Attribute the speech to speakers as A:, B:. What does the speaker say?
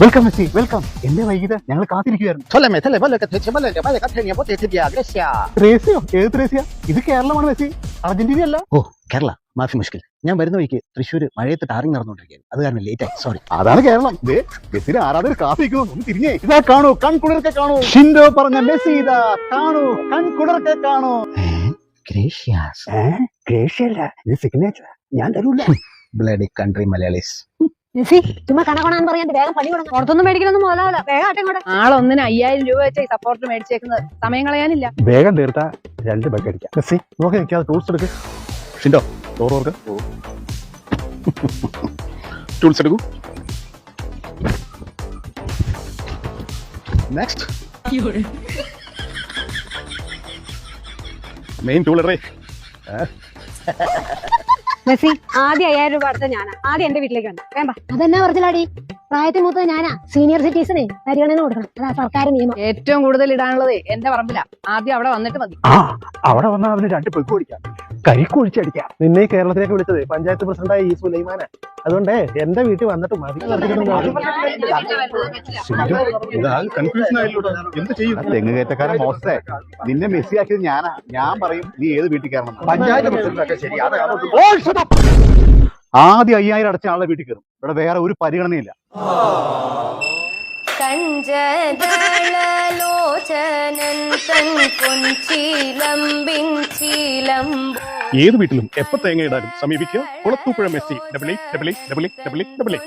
A: Welcome Messi welcome. എന്നെ വൈകിട്ട് ഞങ്ങൾ കാത്തിരിക്കുകയായിരുന്നു. ത്രേസ്യോ? ഏത് ത്രേസ്യ? ഇത് കേരളമാണ് മെസ്സി, അർജന്റീന അല്ല.
B: ഓ കേരള, മാഫി മുഷ്കിൽ. ഞാൻ വരുന്ന വഴിക്ക് തൃശ്ശൂർ മഴയത്ത് ടാറിങ് നടന്നുകൊണ്ടിരിക്കുകയാണ്, അത് കാരണം ലേറ്റ് ആയി, സോറി.
A: അതാണ് കേരളം. മെസ്സിനെ ആരാധകർ കാത്തിരിക്കുന്നു. ഒന്ന് തിരിഞ്ഞേ, ഇതാ കാണൂ, കൺകുളിർക്കെ കാണൂ. ഷിൻഡോ പറഞ്ഞ മെസ്സി ഇതാ കാണൂ, കൺകുളിർക്കെ കാണൂ. ഗ്രേഷ്യല്ല, ഇത് സിഗ്നേച്ചർ. ഞാൻ തരൂല.
B: Bloody country Malayalees.
C: മെസ്സി ചുമ്മാ കണക്കണാന്ന് പറയാൻ വേഗം പണി കൊടുക്കണം. പുറത്തൊന്നും മേടിക്കലൊന്നും മുതലാവില്ല. വേഗം ആട്ടെ കൂടെ. ആളൊന്നിന് 5000 രൂപ വെച്ച ഈ സപ്പോർട്ട് മേടിച്ചേക്കുന്നത്. സമയം കളയാനില്ല.
A: വേഗം തീർത്താ 2 ബഗ് അടിക്കാം. മെസ്സി നോക്കി നിൽക്കാതെ ടൂൾസ് എടുക്ക്. ഷിൻഡോ ഡോർ ടൂൾസ് എടുക്കൂ. നെക്സ്റ്റ് മെയിൻ ടൂൾ ഇടേ.
C: മെസ്സി ആദ്യം 5000 രൂപ അടുത്ത ഞാനാ. ആദ്യം എന്റെ വീട്ടിലേക്ക് വന്നു വേണ്ട. അതെന്നാ പറഞ്ഞാടി, പ്രായത്തിൽ മൂത്തത് ഞാനാ. സീനിയർ സിറ്റിസനെ പരിഗണന കൊടുക്കണം, അതാ സർക്കാർ നിയമം. ഏറ്റവും കൂടുതൽ ഇടാനുള്ളത് എന്റെ പറമ്പിലാ. ആദ്യം അവിടെ വന്നിട്ട് മതി.
A: അവിടെ വന്നാൽ അവന് 2 പെഗ് ഓടിക്കാം, കരിക്ക് ഒഴിച്ചടിക്കാം. നിന്നെ ഈ കേരളത്തിലേക്ക് വിളിച്ചത് പഞ്ചായത്ത് പ്രസിഡന്റായ ഈ സുലൈമാന. അതുകൊണ്ട് എന്റെ വീട്ടിൽ വന്നിട്ട് മതി. തെങ്ങ് കയറ്റക്കാരൻ മോശേ, നിന്നെ മെസ്സി ആക്കിയത് ഞാനാ. ഞാൻ പറയും നീ ഏത് വീട്ടിൽ കയറണം. പഞ്ചായത്ത് പ്രസിഡന്റൊക്കെ ശരി. ആദ്യം 5000 അടച്ച ആളുടെ വീട്ടിൽ കയറും. ഇവിടെ വേറെ ഒരു പരിഗണനയില്ല. ഏത് വീട്ടിലും എപ്പോ തേങ്ങ ഇടാനും സമീപിക്കുക കുളത്തൂപ്പുഴ മെസ്സി. 88888888.